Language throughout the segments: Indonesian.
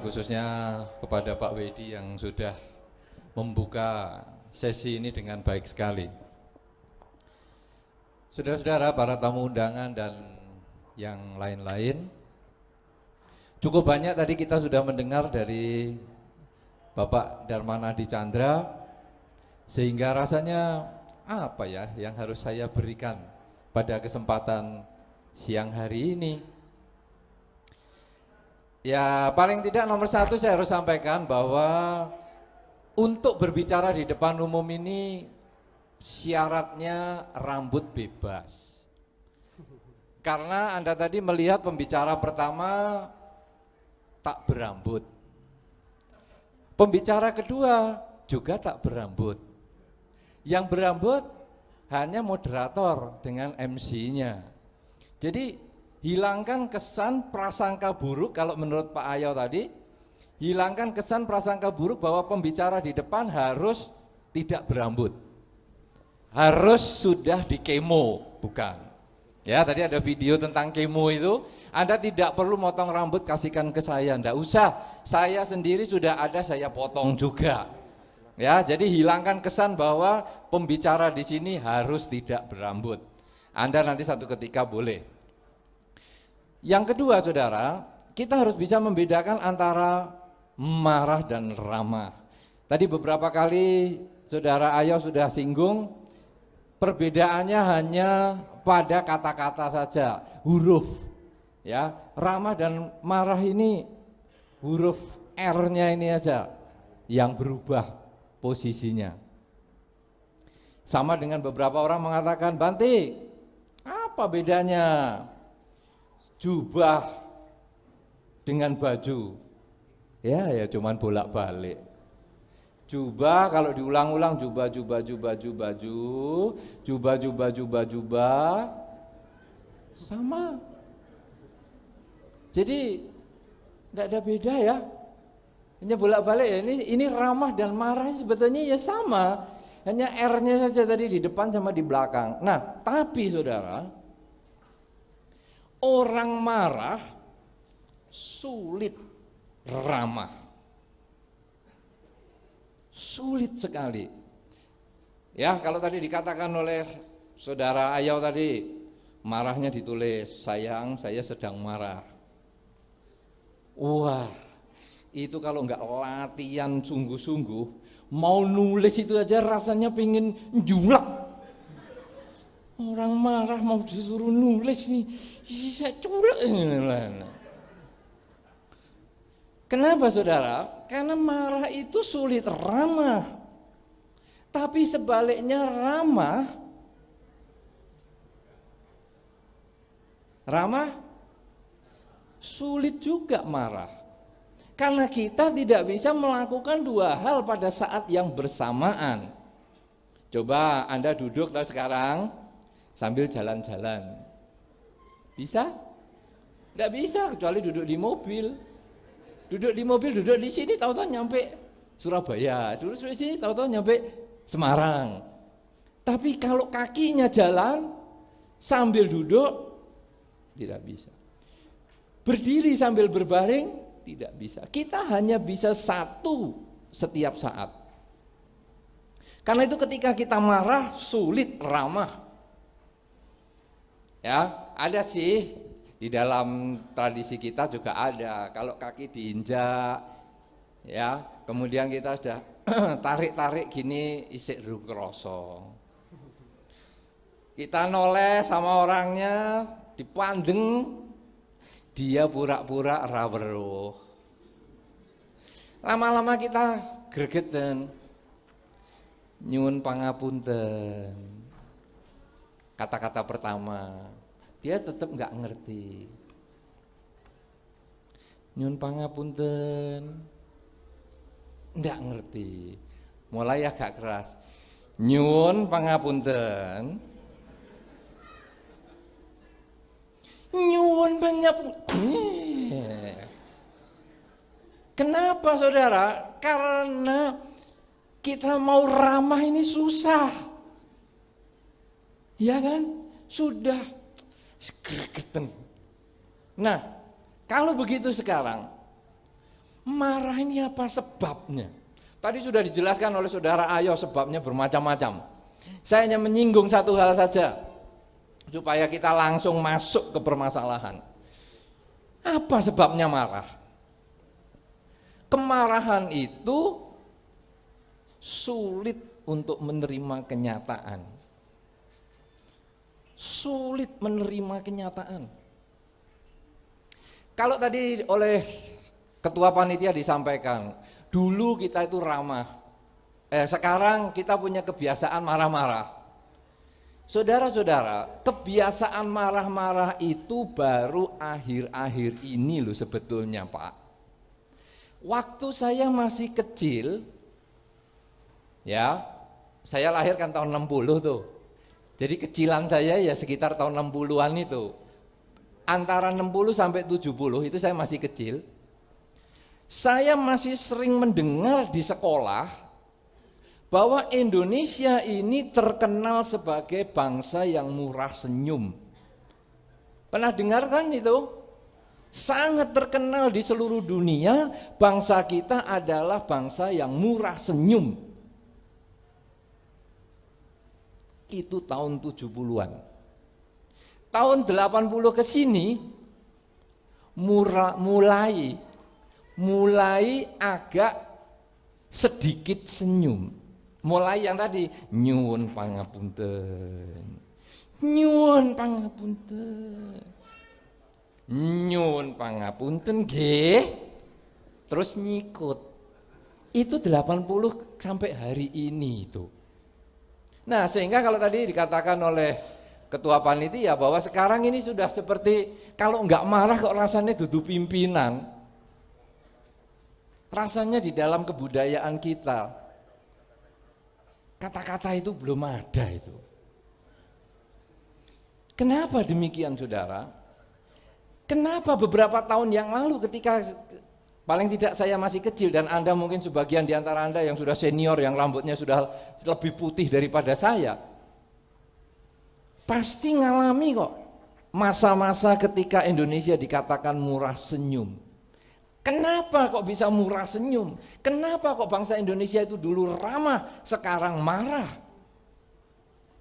khususnya kepada Pak Wedi yang sudah membuka sesi ini dengan baik sekali. Saudara-saudara, para tamu undangan dan yang lain-lain, cukup banyak tadi kita sudah mendengar dari Bapak Darmanadi Chandra, sehingga rasanya apa ya yang harus saya berikan pada kesempatan siang hari ini. Ya paling tidak nomor satu saya harus sampaikan bahwa untuk berbicara di depan umum ini syaratnya rambut bebas. Karena Anda tadi melihat pembicara pertama tak berambut. Pembicara kedua juga tak berambut. Yang berambut hanya moderator dengan MC-nya. Jadi hilangkan kesan prasangka buruk kalau menurut Pak Ayo tadi, hilangkan kesan prasangka buruk bahwa pembicara di depan harus tidak berambut. Harus sudah di kemo, bukan. Ya, tadi ada video tentang kemo itu, Anda tidak perlu motong rambut kasihkan ke saya, enggak usah. Saya sendiri sudah ada, saya potong juga. Ya, jadi hilangkan kesan bahwa pembicara di sini harus tidak berambut. Anda nanti satu ketika boleh. Yang kedua, saudara, kita harus bisa membedakan antara marah dan ramah. Tadi beberapa kali saudara Ayo sudah singgung, perbedaannya hanya pada kata-kata saja, huruf. Ya, ramah dan marah ini huruf R-nya ini aja yang berubah posisinya. Sama dengan beberapa orang mengatakan, Banti, apa bedanya jubah dengan baju? Ya cuman bolak-balik. Jubah kalau diulang-ulang jubah, sama. Jadi tidak ada beda ya. Hanya bolak-balik ya. Ini ramah dan marah sebetulnya ya sama. Hanya R-nya saja tadi di depan sama di belakang. Nah, tapi saudara, orang marah sulit ramah. Sulit sekali. Ya, kalau tadi dikatakan oleh saudara Ayo tadi, marahnya ditulis, sayang saya sedang marah. Wah, itu kalau enggak latihan sungguh-sungguh, mau nulis itu aja rasanya pengen njulak. Orang marah mau disuruh nulis nih, saya culek. Kenapa saudara? Karena marah itu sulit ramah. Tapi sebaliknya ramah sulit juga marah. Karena kita tidak bisa melakukan dua hal pada saat yang bersamaan. Coba Anda duduk sekarang sambil jalan-jalan. Bisa? Tidak bisa kecuali duduk di mobil. Duduk di sini tahu-tahu nyampe Surabaya. Duduk di sini tahu-tahu nyampe Semarang. Tapi kalau kakinya jalan sambil duduk tidak bisa. Berdiri sambil berbaring tidak bisa. Kita hanya bisa satu setiap saat. Karena itu ketika kita marah sulit ramah. Ya, ada sih di dalam tradisi kita juga ada. Kalau kaki diinjak, ya, kemudian kita sudah tarik-tarik gini isik rukroso. Kita noleh sama orangnya, dipandeng, dia pura-pura raweruh. Lama-lama kita gregeten, nyuwun pangapunten. Kata-kata pertama, dia tetap nggak ngerti. Nyuwun pangapunten, nggak ngerti. Mulai agak keras. Nyuwun pangapunten. Nyuwun pangapunten. Kenapa saudara? Karena kita mau ramah ini susah. Ya kan? Sudah gregetan. Nah, kalau begitu sekarang, Marah ini apa sebabnya? Tadi sudah dijelaskan oleh saudara Ayo sebabnya bermacam-macam. Saya hanya menyinggung satu hal saja supaya kita langsung masuk ke permasalahan. Apa sebabnya marah? Kemarahan itu sulit untuk menerima kenyataan. Sulit menerima kenyataan. Kalau tadi oleh ketua panitia disampaikan, dulu kita itu ramah. Sekarang kita punya kebiasaan marah-marah. Saudara-saudara, kebiasaan marah-marah itu baru akhir-akhir ini loh sebetulnya, Pak. Waktu saya masih kecil, ya, saya lahir kan tahun 60 tuh. Jadi kecilan saya ya sekitar tahun 60-an itu. Antara 60 sampai 70 itu saya masih kecil. Saya masih sering mendengar di sekolah bahwa Indonesia ini terkenal sebagai bangsa yang murah senyum. Pernah dengar kan itu? Sangat terkenal di seluruh dunia, bangsa kita adalah bangsa yang murah senyum. Itu tahun 70-an. Tahun 80 ke sini mulai agak sedikit senyum. Mulai yang tadi nyuwun pangapunten. Nyuwun pangapunten. Nyuwun pangapunten nggih. Terus nyikut. Itu 80 sampai hari ini itu. Nah, sehingga kalau tadi dikatakan oleh ketua panitia bahwa sekarang ini sudah seperti kalau enggak marah kok rasanya duduk pimpinan. Rasanya di dalam kebudayaan kita kata-kata itu belum ada itu. Kenapa demikian, saudara? Kenapa beberapa tahun yang lalu ketika paling tidak saya masih kecil dan Anda mungkin sebagian di antara Anda yang sudah senior, yang rambutnya sudah lebih putih daripada saya, pasti ngalami kok masa-masa ketika Indonesia dikatakan murah senyum. Kenapa kok bisa murah senyum? Kenapa kok bangsa Indonesia itu dulu ramah, sekarang marah?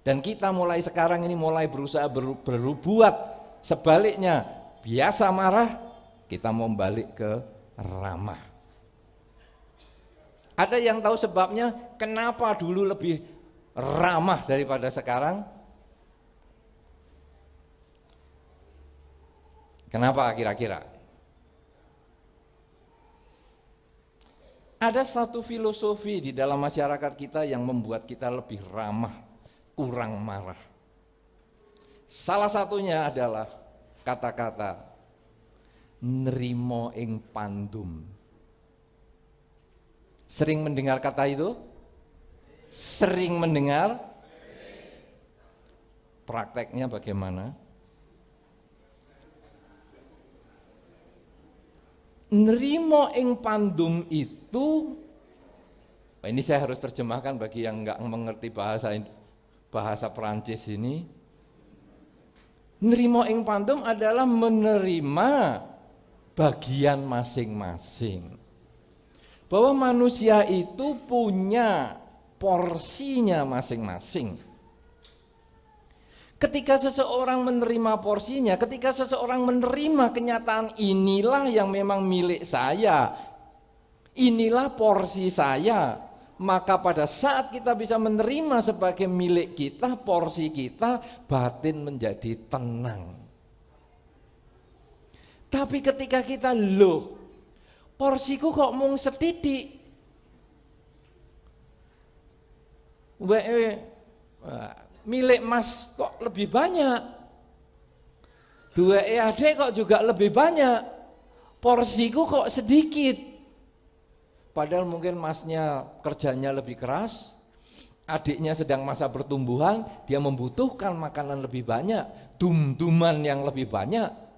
Dan kita mulai sekarang ini mulai berusaha berbuat sebaliknya, biasa marah, kita mau balik ke ramah. Ada yang tahu sebabnya kenapa dulu lebih ramah daripada sekarang? Kenapa kira-kira? Ada satu filosofi di dalam masyarakat kita yang membuat kita lebih ramah, kurang marah. Salah satunya adalah kata-kata nrimo ing pandum. Sering mendengar kata itu? Sering mendengar? Prakteknya bagaimana? Nrimo ing pandum itu, ini saya harus terjemahkan bagi yang enggak mengerti bahasa Perancis ini. Nrimo ing pandum adalah menerima bagian masing-masing. Bahwa manusia itu punya porsinya masing-masing. Ketika seseorang menerima porsinya, ketika seseorang menerima kenyataan inilah yang memang milik saya, inilah porsi saya, maka pada saat kita bisa menerima sebagai milik kita, porsi kita, batin menjadi tenang. Tapi ketika kita loh, porsiku kok mung setitik, milik Mas kok lebih banyak, dua adik kok juga lebih banyak, porsiku kok sedikit. Padahal mungkin Masnya kerjanya lebih keras, adiknya sedang masa pertumbuhan, dia membutuhkan makanan lebih banyak, dum-duman yang lebih banyak.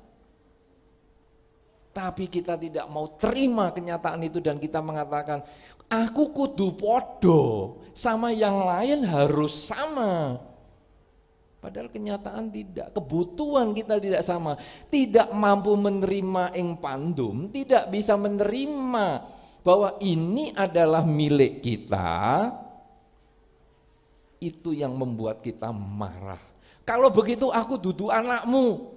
Tapi kita tidak mau terima kenyataan itu dan kita mengatakan, aku kudu podo, sama yang lain harus sama. Padahal kenyataan tidak, kebutuhan kita tidak sama. Tidak mampu menerima ing pandum, tidak bisa menerima bahwa ini adalah milik kita. Itu yang membuat kita marah. Kalau begitu aku dudu anakmu.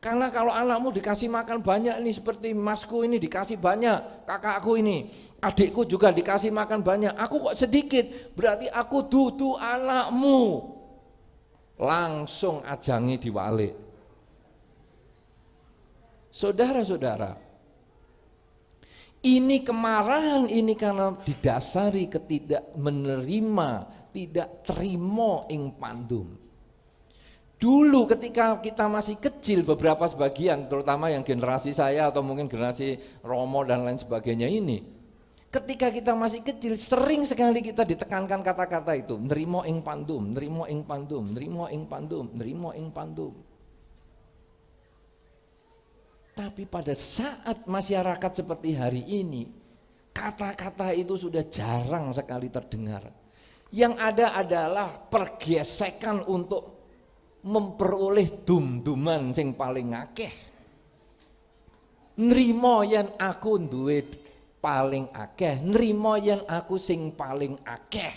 Karena kalau anakmu dikasih makan banyak nih, seperti masku ini dikasih banyak, kakakku ini, adikku juga dikasih makan banyak, aku kok sedikit, berarti aku dudu anakmu. Langsung ajangi diwalik. Saudara-saudara, ini kemarahan ini karena didasari ketidak menerima, tidak terima ing pandum. Dulu ketika kita masih kecil, beberapa sebagian, terutama yang generasi saya atau mungkin generasi Romo dan lain sebagainya ini, ketika kita masih kecil sering sekali kita ditekankan kata-kata itu, nerimo ing pandum, nerimo ing pandum, nerimo ing pandum, nerimo ing pandum. Tapi pada saat masyarakat seperti hari ini, kata-kata itu sudah jarang sekali terdengar. Yang ada adalah pergesekan untuk memperoleh dum-duman sing paling akeh. Nrimo yen aku duwe paling akeh, nrimo yen aku sing paling akeh.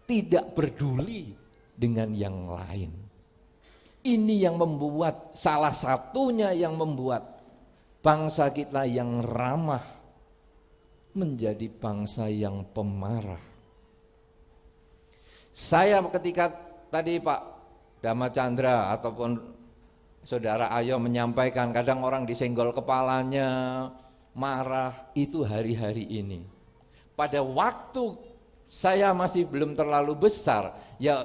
Tidak peduli dengan yang lain. Ini yang membuat, salah satunya yang membuat bangsa kita yang ramah menjadi bangsa yang pemarah. Saya ketika tadi Pak Dhamma Chandra ataupun Saudara Ayo menyampaikan, kadang orang disenggol kepalanya, marah, itu hari-hari ini. Pada waktu saya masih belum terlalu besar, ya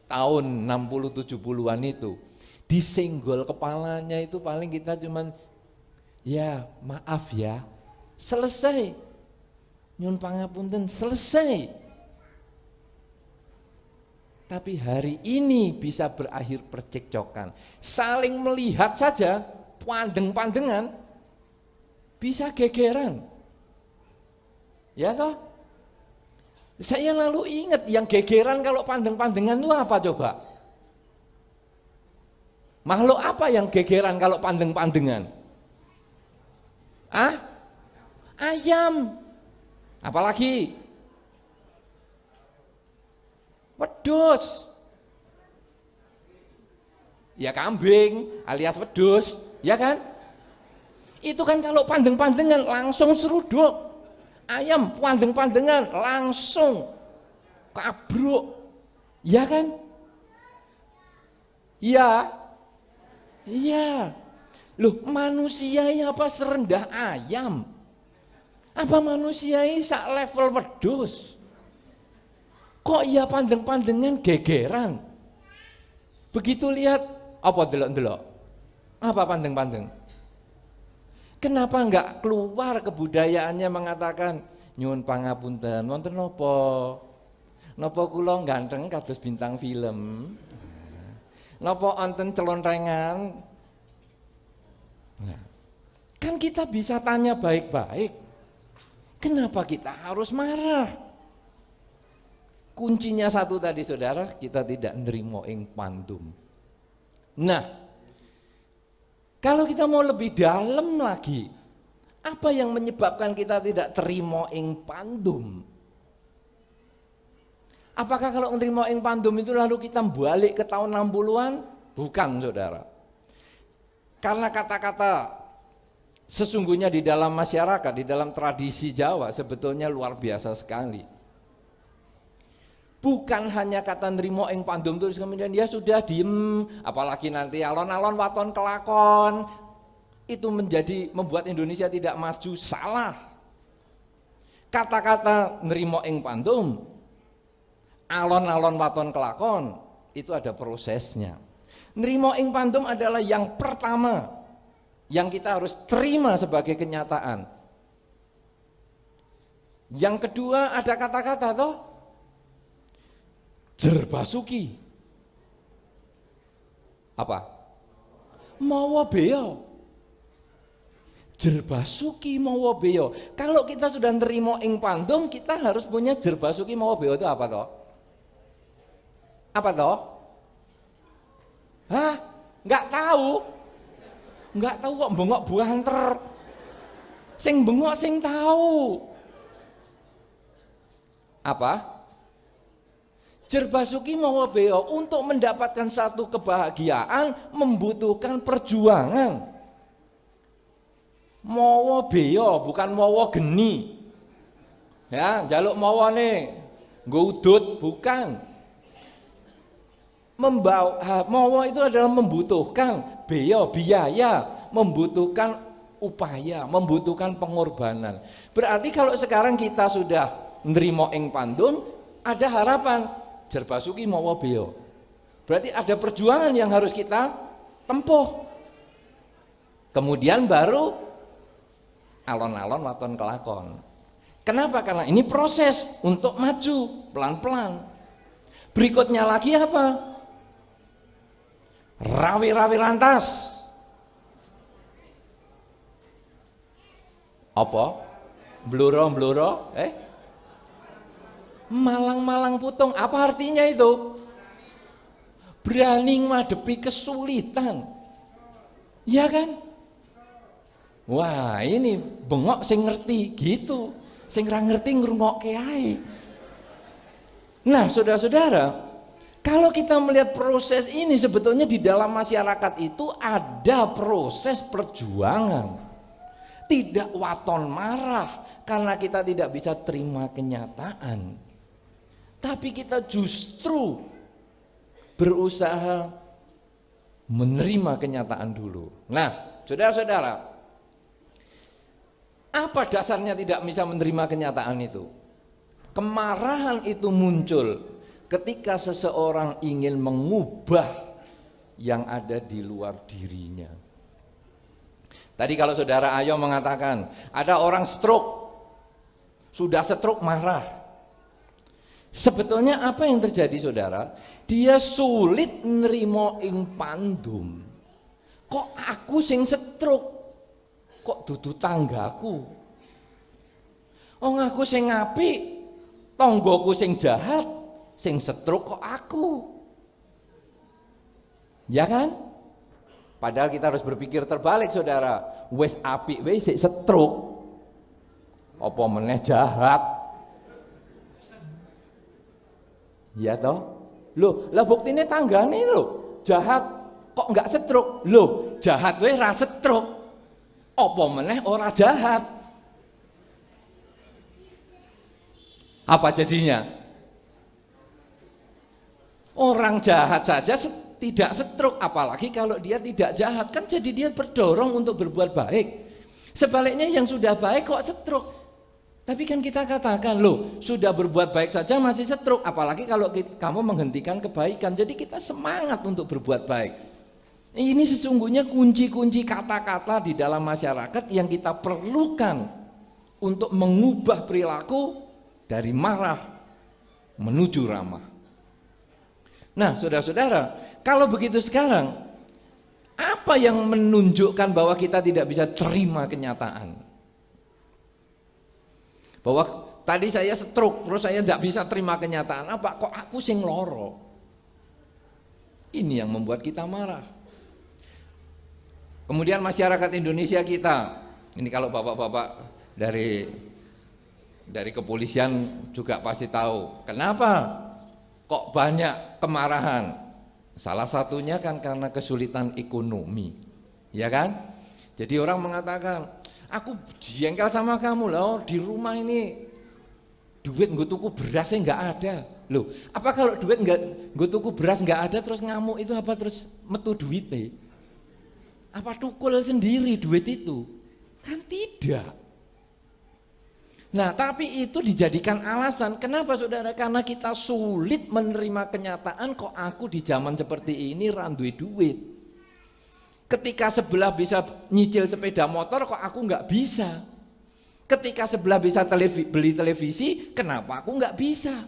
tahun 60-70-an itu, disenggol kepalanya itu paling kita cuman, ya maaf ya, selesai, nyun pangapunten, selesai. Tapi hari ini bisa berakhir percekcokan, saling melihat saja, pandeng-pandengan, bisa gegeran, ya toh? Saya lalu ingat yang gegeran kalau pandeng-pandengan itu apa coba? Makhluk apa yang gegeran kalau pandeng-pandengan? Ayam. Apalagi? Wedhus. Ya kambing alias wedhus, ya kan? Itu kan kalau pandeng-pandengan langsung seruduk. Ayam pandeng-pandengan langsung kabruk, ya kan? Iya, iya. Loh, manusia ini apa serendah ayam? Apa manusia ini sak level wedhus? Kok ya pandeng-pandengan gegeran? Begitu lihat, apa delok-delok? Apa pandeng-pandeng? Kenapa enggak keluar kebudayaannya mengatakan nyuwun pangapunten wonten napa? Napa kula ganteng kados bintang film? Napa wonten celontrengan? Nah, kan kita bisa tanya baik-baik. Kenapa kita harus marah? Kuncinya satu tadi saudara, kita tidak nerimo ing pandum. Nah, kalau kita mau lebih dalam lagi, apa yang menyebabkan kita tidak terima ing pandum? Apakah kalau nerimo ing pandum itu lalu kita balik ke tahun 60-an? Bukan saudara. Karena kata-kata sesungguhnya di dalam masyarakat, di dalam tradisi Jawa sebetulnya luar biasa sekali. Bukan hanya kata nrimo ing pandum terus kemudian dia sudah diem, apalagi nanti alon-alon waton kelakon, itu membuat Indonesia tidak maju. Salah. Kata-kata nrimo ing pandum, alon-alon waton kelakon, itu ada prosesnya. Nrimo ing pandum adalah yang pertama yang kita harus terima sebagai kenyataan. Yang kedua ada kata-kata toh, Jerbasuki. Apa? Mawa beo. Jerbasuki mawa beo. Kalau kita sudah nerimo ing pandum, kita harus punya jerbasuki mawa beo itu apa toh? Apa toh? Nggak tahu. Nggak tahu kok bengok buanter. Sing bengok sing tahu. Apa? Jerbasuki mawa beo untuk mendapatkan satu kebahagiaan membutuhkan perjuangan. Mawa beo bukan mawa geni. Ya, jaluk mawa nih, nggo udut bukan. Mawa itu adalah membutuhkan beo, biaya, membutuhkan upaya, membutuhkan pengorbanan. Berarti kalau sekarang kita sudah nerimo ing pandun, ada harapan. Jerbasuki mawa beo. Berarti ada perjuangan yang harus kita tempuh. Kemudian baru alon-alon waton kelakon. Kenapa? Karena ini proses untuk maju pelan-pelan. Berikutnya lagi apa? Rawi-rawi lantas. Apa? Bluro-bluro? Malang-malang putung, apa artinya itu? Berani ngadepi kesulitan. Ya kan? Wah, ini bengok sing ngerti gitu. Sing ra ngerti ngrungokke ae. Nah, saudara-saudara, kalau kita melihat proses ini sebetulnya di dalam masyarakat itu ada proses perjuangan. Tidak waton marah karena kita tidak bisa terima kenyataan. Tapi kita justru berusaha menerima kenyataan dulu. Nah, saudara-saudara, apa dasarnya tidak bisa menerima kenyataan itu? Kemarahan itu muncul ketika seseorang ingin mengubah yang ada di luar dirinya. Tadi kalau saudara Ayo mengatakan, ada orang stroke, sudah stroke marah. Sebetulnya apa yang terjadi saudara? Dia sulit nerimo ing pandum. Kok aku sing stroke? Kok dudu tanggaku? Oh aku sing apik, tanggoku sing jahat, sing stroke kok aku? Ya kan? Padahal kita harus berpikir terbalik saudara. Wes apik wes sik stroke. Apa meneh jahat? Ya toh? Loh, lah buktine tanggane lho, jahat kok enggak stroke. Loh, jahat weh ra stroke. Apa meneh ora jahat? Apa jadinya? Orang jahat saja tidak stroke, apalagi kalau dia tidak jahat, kan jadi dia berdorong untuk berbuat baik. Sebaliknya yang sudah baik kok stroke. Tapi kan kita katakan, loh sudah berbuat baik saja masih stroke, apalagi kalau kamu menghentikan kebaikan. Jadi kita semangat untuk berbuat baik. Ini sesungguhnya kunci-kunci kata-kata di dalam masyarakat yang kita perlukan untuk mengubah perilaku dari marah menuju ramah. Nah saudara-saudara, kalau begitu sekarang, apa yang menunjukkan bahwa kita tidak bisa terima kenyataan? Bahwa tadi saya stroke, terus saya tidak bisa terima kenyataan, apa? Kok aku sing loro? Ini yang membuat kita marah. Kemudian masyarakat Indonesia kita, ini kalau bapak-bapak dari kepolisian juga pasti tahu, kenapa kok banyak kemarahan? Salah satunya kan karena kesulitan ekonomi, ya kan? Jadi orang mengatakan, aku jengkel sama kamu loh, di rumah ini duit nggo tuku berasnya nggak ada. Loh, apa kalau duit nggo tuku beras nggak ada terus ngamuk itu apa terus metu duitnya? Apa tukul sendiri duit itu? Kan tidak. Nah, tapi itu dijadikan alasan. Kenapa saudara? Karena kita sulit menerima kenyataan kok aku di zaman seperti ini randuwe duit. Ketika sebelah bisa nyicil sepeda motor kok aku nggak bisa. Ketika sebelah bisa beli televisi, kenapa aku nggak bisa?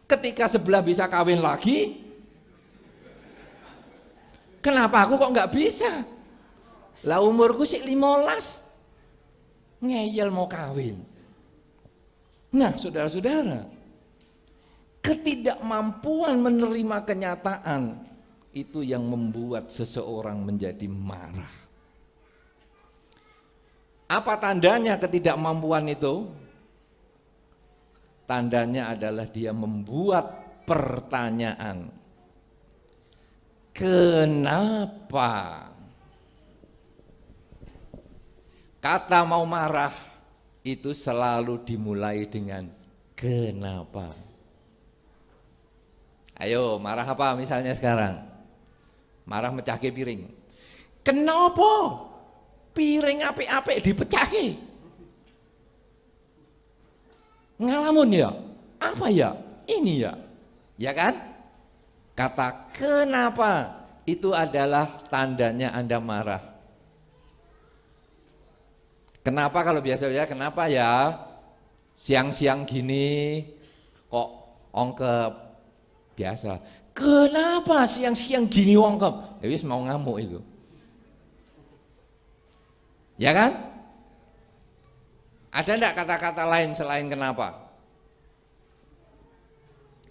Ketika sebelah bisa kawin lagi, kenapa aku kok nggak bisa? Lah umurku sih 15, ngeyel mau kawin. Nah saudara-saudara, ketidakmampuan menerima kenyataan itu yang membuat seseorang menjadi marah. Apa tandanya ketidakmampuan itu? Tandanya adalah dia membuat pertanyaan. Kenapa? Kata mau marah itu selalu dimulai dengan kenapa. Ayo, marah apa misalnya sekarang? Marah mecahke piring. Kenapa? Piring apik-apik dipecahke. Ngalamun ya? Apa ya? Ini ya? Ya kan? Kata kenapa itu adalah tandanya Anda marah. Kenapa kalau biasa-biasa? Kenapa ya? Siang-siang gini kok ongkep? Biasa. Kenapa siang-siang gini ongkep? Ya wis mau ngamuk itu. Ya kan? Ada enggak kata-kata lain selain kenapa?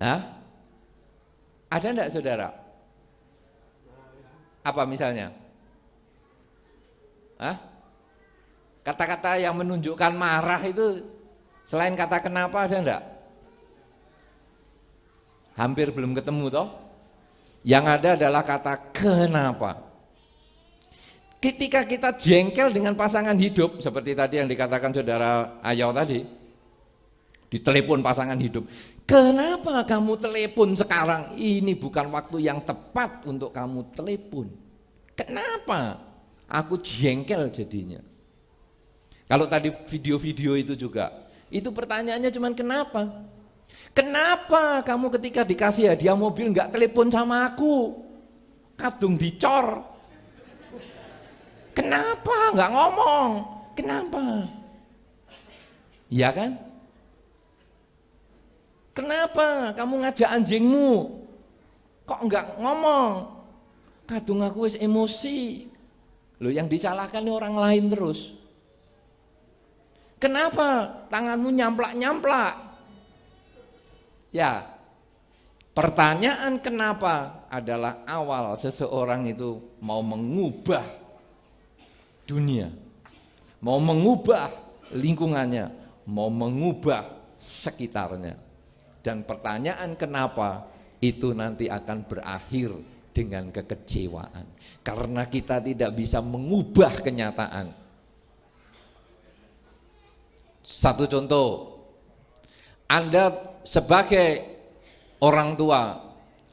Hah? Ada enggak saudara? Apa misalnya? Hah? Kata-kata yang menunjukkan marah itu selain kata kenapa ada enggak? Hampir belum ketemu toh. Yang ada adalah kata kenapa. Ketika kita jengkel dengan pasangan hidup, seperti tadi yang dikatakan saudara Ayau tadi, ditelepon pasangan hidup. Kenapa kamu telepon sekarang? Ini bukan waktu yang tepat untuk kamu telepon. Kenapa? Aku jengkel jadinya. Kalau tadi video-video itu juga, itu pertanyaannya cuman kenapa? Kenapa kamu ketika dikasih hadiah mobil nggak telepon sama aku? Kadung dicor. Kenapa nggak ngomong? Kenapa? Iya kan? Kenapa kamu ngajak anjingmu? Kok nggak ngomong? Kadung aku wis emosi. Loh, yang disalahkan orang lain terus. Kenapa tanganmu nyamplak-nyamplak? Ya, pertanyaan kenapa adalah awal seseorang itu mau mengubah dunia, mau mengubah lingkungannya, mau mengubah sekitarnya. Dan pertanyaan kenapa itu nanti akan berakhir dengan kekecewaan. Karena kita tidak bisa mengubah kenyataan. Satu contoh, Anda sebagai orang tua,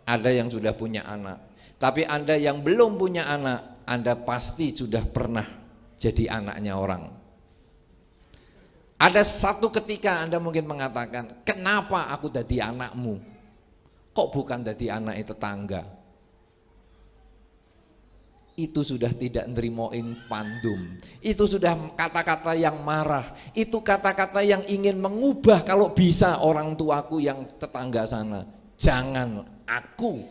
ada yang sudah punya anak. Tapi Anda yang belum punya anak, Anda pasti sudah pernah jadi anaknya orang. Ada satu ketika Anda mungkin mengatakan, kenapa aku jadi anakmu? Kok bukan jadi anak tetangga? Itu sudah tidak nerimoin pandum. Itu sudah kata-kata yang marah. Itu kata-kata yang ingin mengubah kalau bisa orang tuaku yang tetangga sana. Jangan aku.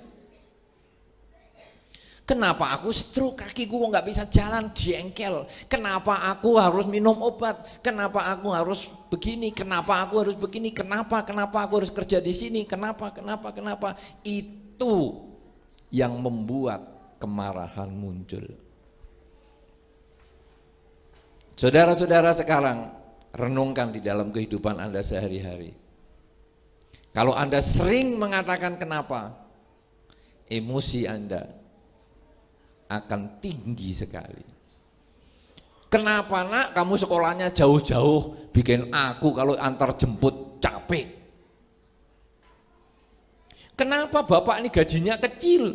Kenapa aku stroke, kakiku nggak bisa jalan, jengkel. Kenapa aku harus minum obat? Kenapa aku harus begini? Kenapa aku harus begini? Kenapa aku harus kerja di sini? Kenapa? Itu yang membuat kemarahan muncul. Saudara-saudara sekarang, renungkan di dalam kehidupan Anda sehari-hari. Kalau Anda sering mengatakan kenapa, emosi Anda akan tinggi sekali. Kenapa nak kamu sekolahnya jauh-jauh, bikin aku kalau antar jemput capek? Kenapa bapak ini gajinya kecil,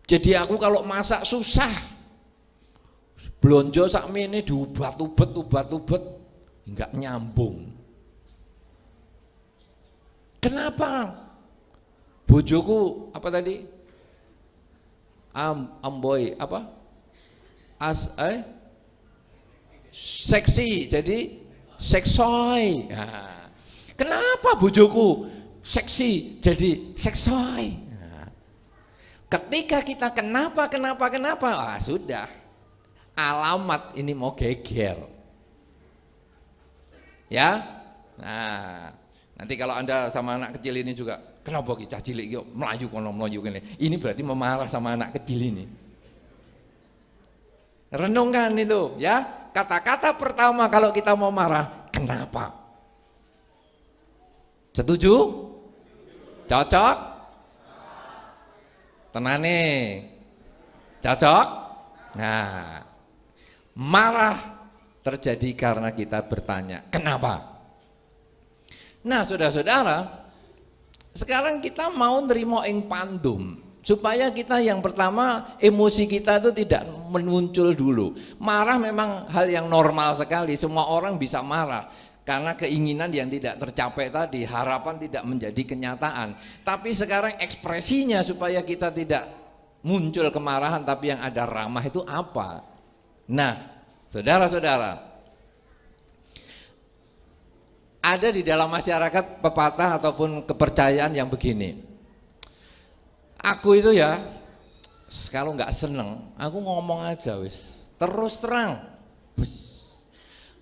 jadi aku kalau masak susah, blonjo sakmene diubat-ubet, enggak nyambung. Kenapa? Bojoku apa tadi? Amboy apa? Seksi jadi seksoy. Nah, kenapa bojoku seksi jadi seksoy? Nah, ketika kita kenapa, sudah alamat ini mau geger. Ya, nah nanti kalau Anda sama anak kecil ini juga, Kenapa ki cah cilik ki melayu kono melayu kene? Ini berarti memarah sama anak kecil ini. Renungkan itu ya. Kata-kata pertama kalau kita mau marah, kenapa? Setuju? Cocok? Tenane? Cocok? Nah, marah terjadi karena kita bertanya, kenapa? Nah, saudara-saudara, sekarang kita mau nerima ing pandum supaya kita yang pertama emosi kita itu tidak muncul dulu. Marah memang hal yang normal sekali, semua orang bisa marah karena keinginan yang tidak tercapai tadi, harapan tidak menjadi kenyataan. Tapi sekarang ekspresinya supaya kita tidak muncul kemarahan tapi yang ada ramah itu apa? Nah, saudara-saudara, ada di dalam masyarakat pepatah ataupun kepercayaan yang begini. Aku itu ya, kalau nggak seneng, aku ngomong aja wis, terus terang.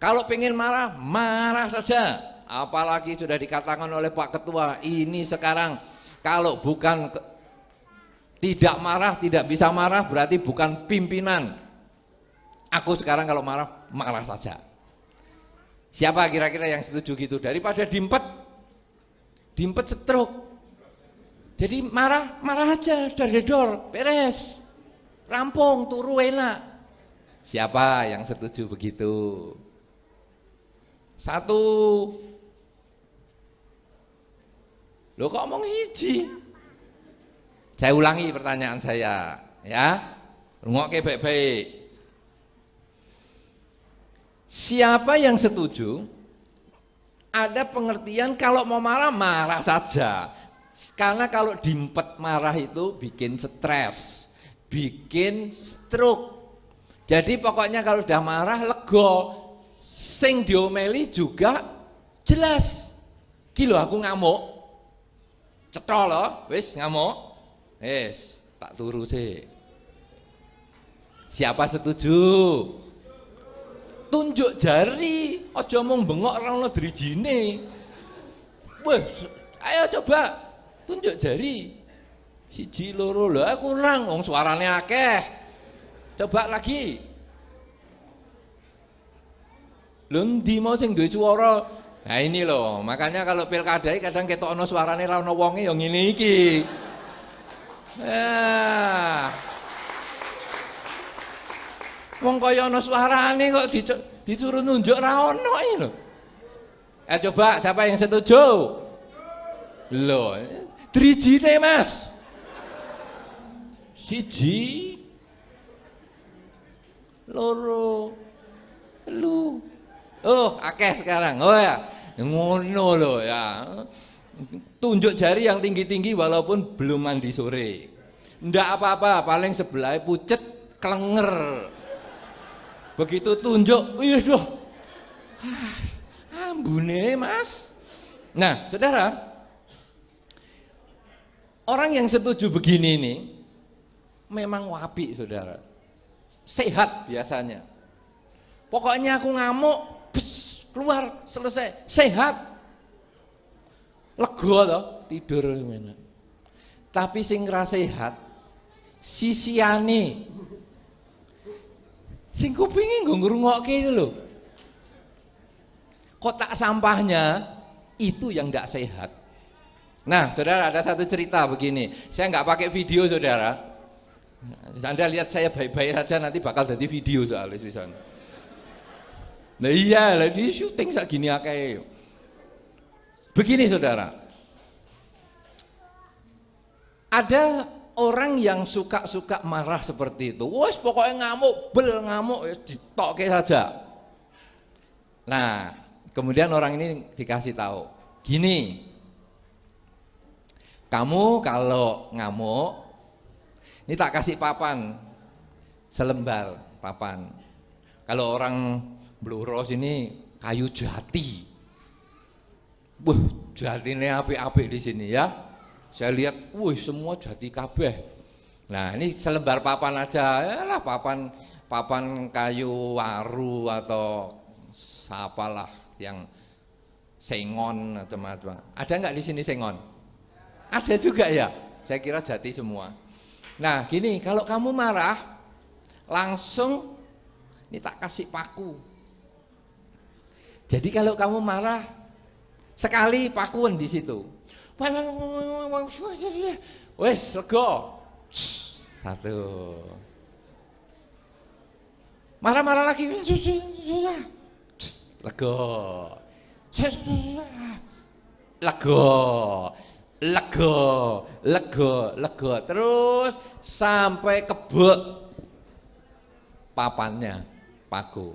Kalau pengen marah, marah saja. Apalagi sudah dikatakan oleh Pak Ketua, ini sekarang kalau bukan tidak marah, tidak bisa marah, berarti bukan pimpinan. Aku sekarang kalau marah, marah saja. Siapa kira-kira yang setuju gitu? Daripada dimpet stroke. Jadi marah aja, dar-dor, beres, rampung, turu enak. Siapa yang setuju begitu? Satu. Loh kok ngomong siji? Saya ulangi pertanyaan saya, ya. Rungokke baik-baik. Siapa yang setuju? Ada pengertian kalau mau marah, marah saja. Karena kalau dimpet marah itu bikin stres, bikin stroke. Jadi pokoknya kalau sudah marah, lego. Sing diomeli juga jelas. Ki lho aku ngamuk. Cetha lho, wis ngamuk. Wis, tak turu sih. Siapa setuju? Tunjuk jari, aja mung bengok ora ono drijine. Wes, ayo coba tunjuk jari. Siji loro lho, aku kurang wong suarane akeh. Coba lagi. Lho ndi mau sing duwe swara? Nah ini loh, makanya kalau pilkada kadang ketokno suarane ra ono wonge ya ngene iki. Wong kaya ana suarane kok disuruh nunjuk ra ono iki lho. Coba siapa yang setuju? Lho, drijine Mas. Siji, loro, telu. Oh, akeh sekarang. Oh ya, ngono lho ya. Tunjuk jari yang tinggi-tinggi walaupun belum mandi sore. Ndak apa-apa, paling sebelah pucet klenger. Begitu tunjuk, waduh, ambune Mas. Nah, saudara, orang yang setuju begini ini memang wapi, saudara. Sehat biasanya. Pokoknya aku ngamuk, bes, keluar, selesai, sehat. Lega toh, tidur enak. Tapi sing ra sehat, sisiane sing kupinge nggo ngrungokke itu loh. Kotak sampahnya itu yang tidak sehat. Nah, saudara, ada satu cerita begini. Saya nggak pakai video, saudara. Anda lihat saya baik-baik saja, nanti bakal jadi video soalnya misalnya. Nah iya, lah di syuting sak gini akeh. Begini, saudara. Ada orang yang suka marah seperti itu. Wes pokoknya ngamuk, ngamuk ya ditokke saja. Nah, kemudian orang ini dikasih tahu, gini, kamu kalau ngamuk, ini tak kasih papan, selembar papan. Kalau orang Bluros ini kayu jati, jatine apik-apik di sini ya. Saya lihat, semua jati kabeh. Nah ini selembar papan aja, lah papan kayu waru atau apalah yang sengon atau macam. Ada nggak di sini sengon? Ada juga ya? Saya kira Jati semua. Nah gini, kalau kamu marah, langsung ini tak kasih paku. Jadi kalau kamu marah, sekali pakuan di situ. Wes, lego. Satu. Marah-marah lagi. Lego. Lego. Terus sampai kebek papannya, paku.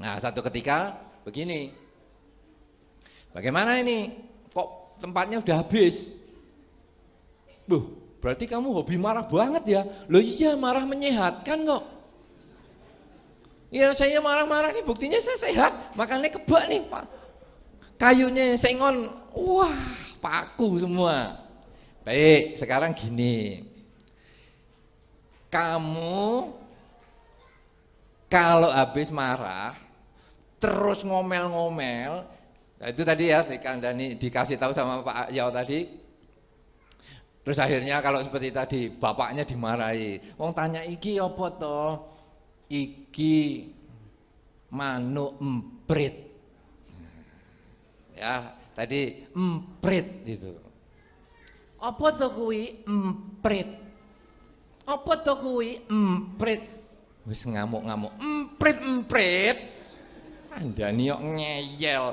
Nah, satu ketika begini. Bagaimana ini? Kok tempatnya udah habis? Berarti kamu hobi marah banget ya? Loh iya, marah menyehatkan kok. Ya saya marah-marah nih, buktinya saya sehat, makanya kebak nih Pak. Kayunya sengon, wah paku semua. Baik, sekarang gini. Kamu kalau habis marah, terus ngomel-ngomel, nah itu tadi ya dikasih tahu sama Pak Yao tadi. Terus akhirnya kalau seperti tadi, bapaknya dimarahi. Wong tanya iki apa toh? Iki manuk emprit. Ya, tadi emprit itu. Apa to kuwi emprit? Apa to kuwi emprit? Wis ngamuk-ngamuk. Emprit. Andani kok ngeyel.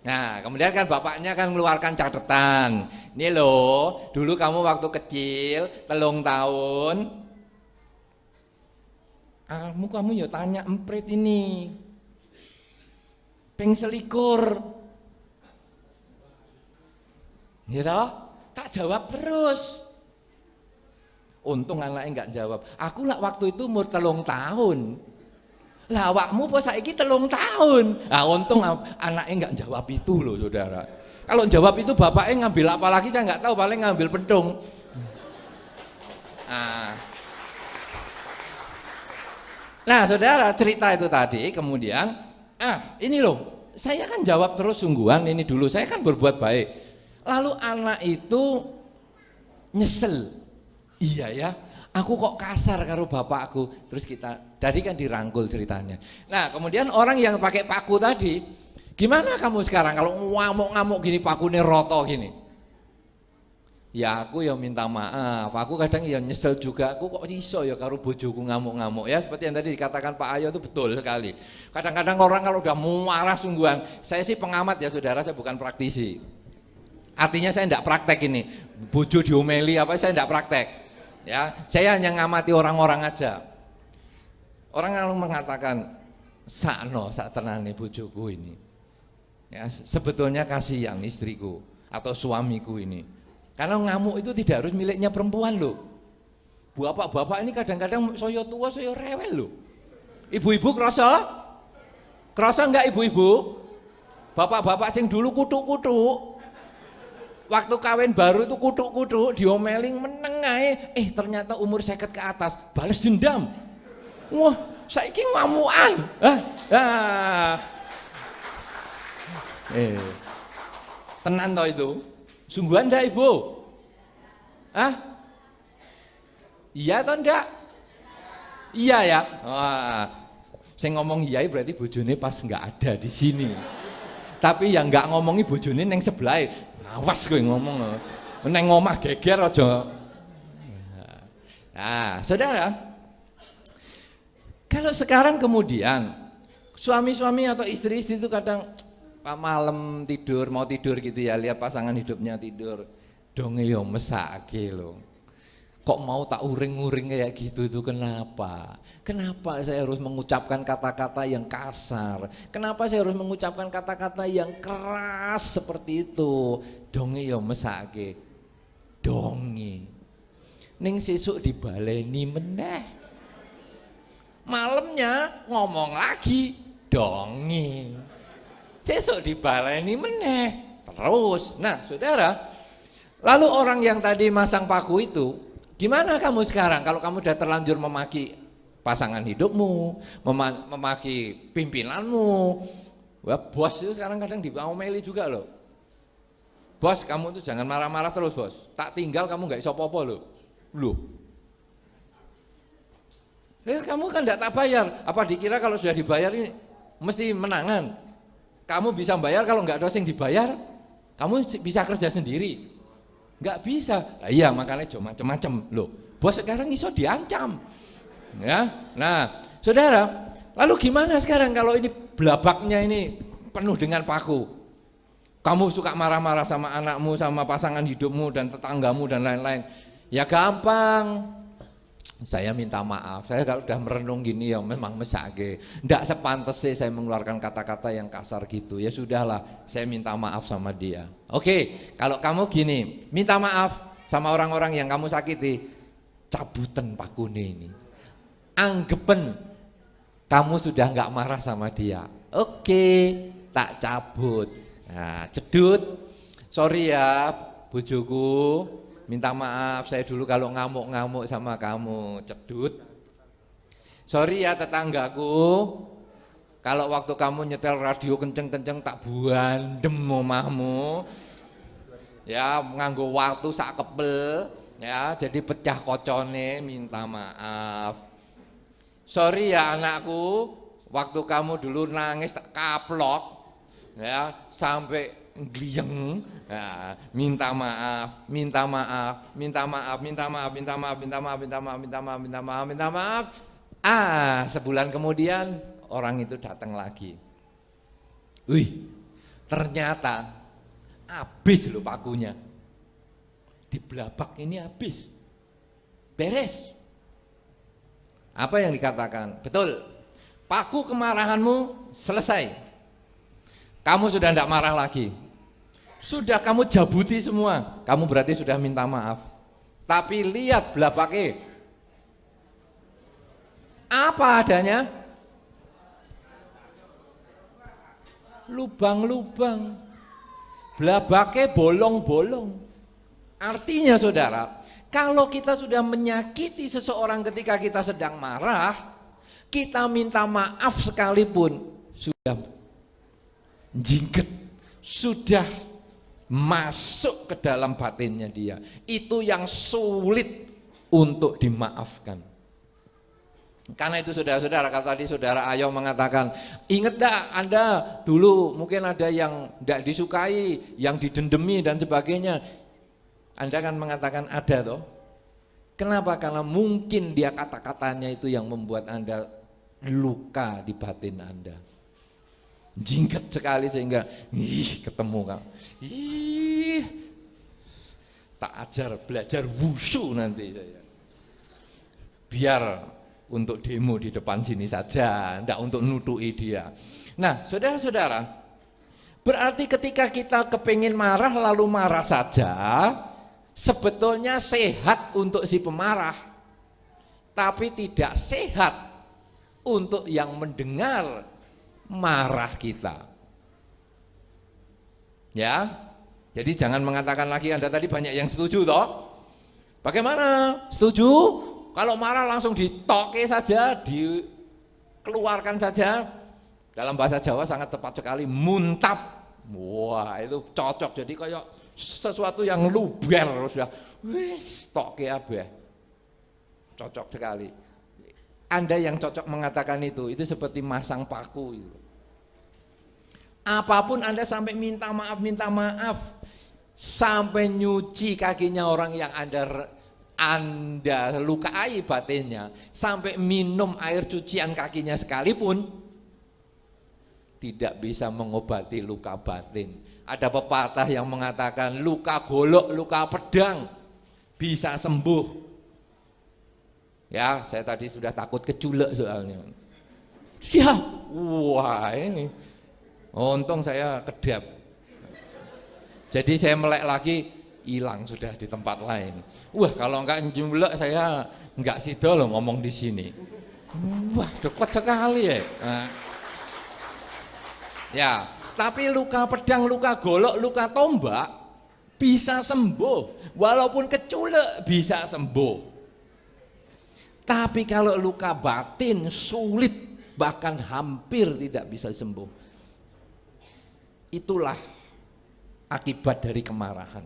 Nah, kemudian kan bapaknya kan mengeluarkan catatan. Ini loh, dulu kamu waktu kecil, 3 tahun, kamu ya tanya emprit ini. Peng selikur. Gitu? Tak jawab terus. Untung anaknya enggak jawab. Aku lah waktu itu umur 3 tahun. Lah awakmu apa saiki 3 tahun. Nah untung anaknya enggak jawab itu loh saudara. Kalau jawab itu bapaknya ngambil apa lagi saya enggak tahu, paling ngambil pentung. Nah saudara, cerita itu tadi kemudian ini loh, saya kan jawab terus sungguhan, ini dulu saya kan berbuat baik. Lalu anak itu nyesel. Iya ya, aku kok kasar karo bapakku. Terus kita tadi kan dirangkul ceritanya. Nah kemudian orang yang pakai paku tadi, gimana kamu sekarang kalau ngamuk-ngamuk gini, pakunya roto gini? Ya aku ya minta maaf, aku kadang ya nyesel juga, aku kok iso ya karo bojoku ngamuk-ngamuk ya, seperti yang tadi dikatakan Pak Ayo itu betul sekali. Kadang-kadang orang kalau udah marah sungguhan, saya sih pengamat ya saudara, saya bukan praktisi. Artinya saya tidak praktek ini, bojo diomeli apa, saya tidak praktek. Ya, saya hanya ngamati orang-orang aja. Orang yang mengatakan sakno sak tenane bojoku ini. Ya, sebetulnya kasihan istriku atau suamiku ini. Karena ngamuk itu tidak harus miliknya perempuan loh. Bapak-bapak ini kadang-kadang saya tua, saya rewel loh. Ibu-ibu kerasa enggak ibu-ibu? Bapak-bapak sing dulu kutuk-kutuk. Waktu kawin baru itu kutuk-kutuk, diomeling meneng ae, ternyata umur 50 ke atas, balas dendam. Wah, saiki ngamukan. Tenan toh itu? Sungguhan ndak Ibu? Iya atau enggak? Iya ya. Wah, saya ngomong iya berarti bojone pas enggak ada di sini. Tapi yang enggak ngomongi bojone neng sebelah. Awas kowe ngomong. Neng omah geger aja. Nah, saudara, kalau sekarang kemudian suami-suami atau istri-istri itu kadang malam tidur, mau tidur gitu ya, lihat pasangan hidupnya tidur, donge yo mesake lho. Kok mau tak uring-uring kayak gitu itu kenapa? Kenapa saya harus mengucapkan kata-kata yang kasar? Kenapa saya harus mengucapkan kata-kata yang keras seperti itu? Donge yo mesake. Donge. Ning sesuk dibaleni meneh. Malamnya ngomong lagi, donge. Sesuk dibaleni meneh. Terus. Nah, saudara, lalu orang yang tadi masang paku itu, gimana kamu sekarang kalau kamu sudah terlanjur memaki pasangan hidupmu, memaki pimpinanmu? Wah, bos itu sekarang kadang diomeli juga loh. Bos, kamu tuh jangan marah-marah terus bos, tak tinggal kamu nggak iso apa-apa loh. Kamu kan nggak tak bayar, apa dikira kalau sudah dibayar ini mesti menangan? Kamu bisa bayar, kalau nggak ada yang dibayar, kamu bisa kerja sendiri? Nggak bisa. Nah, iya makanya cuma macam-macam loh. Bos sekarang iso diancam, ya. Nah, saudara, lalu gimana sekarang kalau ini blabaknya ini penuh dengan paku? Kamu suka marah-marah sama anakmu, sama pasangan hidupmu dan tetanggamu dan lain-lain. Ya gampang. Saya minta maaf, saya kalau udah merenung gini ya memang mesake, ndak sepantasnya saya mengeluarkan kata-kata yang kasar gitu, ya sudahlah saya minta maaf sama dia. Oke, kalau kamu gini, minta maaf sama orang-orang yang kamu sakiti, cabutan pakune ini, anggepen kamu sudah nggak marah sama dia, oke, tak cabut, nah cedut, sorry ya bojoku, minta maaf, saya dulu kalau ngamuk-ngamuk sama kamu, cedut. Sorry ya tetanggaku, kalau waktu kamu nyetel radio kenceng-kenceng tak buandem omahmu, ya nganggo waktu sak kepel, ya jadi pecah kocone, minta maaf. Sorry ya anakku, waktu kamu dulu nangis tak kaplok, ya sampai gliyeng, ya, minta maaf, minta maaf, minta maaf, minta maaf, minta maaf, minta maaf, minta maaf, minta maaf, minta maaf, minta maaf. Sebulan kemudian orang itu datang lagi. Wih, ternyata habis loh pakunya. Di belabak ini habis. Beres. Apa yang dikatakan? Betul. Paku kemarahanmu selesai. Kamu sudah tidak marah lagi. Sudah kamu jabuti semua, kamu berarti sudah minta maaf. Tapi lihat belabake, apa adanya? Lubang-lubang, belabake bolong-bolong. Artinya saudara, kalau kita sudah menyakiti seseorang ketika kita sedang marah, kita minta maaf sekalipun, sudah jingket, sudah masuk ke dalam batinnya dia. Itu yang sulit untuk dimaafkan. Karena itu saudara-saudara, kalau tadi saudara Ayo mengatakan, ingat enggak Anda dulu mungkin ada yang tidak disukai, yang didendemi dan sebagainya. Anda kan mengatakan ada toh. Kenapa? Karena mungkin dia kata-katanya itu yang membuat Anda luka di batin Anda. Jingket sekali sehingga ketemu kamu, tak ajar belajar wushu nanti saya, biar untuk demo di depan sini saja, tidak untuk nutui dia. Nah saudara-saudara, berarti ketika kita kepingin marah lalu marah saja, sebetulnya sehat untuk si pemarah, tapi tidak sehat untuk yang mendengar marah kita. Ya, jadi jangan mengatakan lagi Anda tadi banyak yang setuju toh. Bagaimana? Setuju? Kalau marah langsung ditoke saja, dikeluarkan saja. Dalam bahasa Jawa sangat tepat sekali, muntap. Wah, itu cocok. Jadi kayak sesuatu yang luber sudah. Wis, toke abeh. Cocok sekali. Anda yang cocok mengatakan itu seperti masang paku itu. Apapun Anda sampai minta maaf, sampai nyuci kakinya orang yang Anda lukai batinnya, sampai minum air cucian kakinya sekalipun, tidak bisa mengobati luka batin. Ada pepatah yang mengatakan luka golok, luka pedang bisa sembuh. Ya, saya tadi sudah takut keculek soalnya. Siap, wah ini, untung saya kedap. Jadi saya melek lagi, hilang sudah di tempat lain. Wah, kalau enggak njulek saya enggak sido loh ngomong di sini. Wah, dekat sekali ya. Nah. Ya, tapi luka pedang, luka golok, luka tombak bisa sembuh. Walaupun keculek bisa sembuh. Tapi kalau luka batin sulit, bahkan hampir tidak bisa sembuh. Itulah akibat dari kemarahan.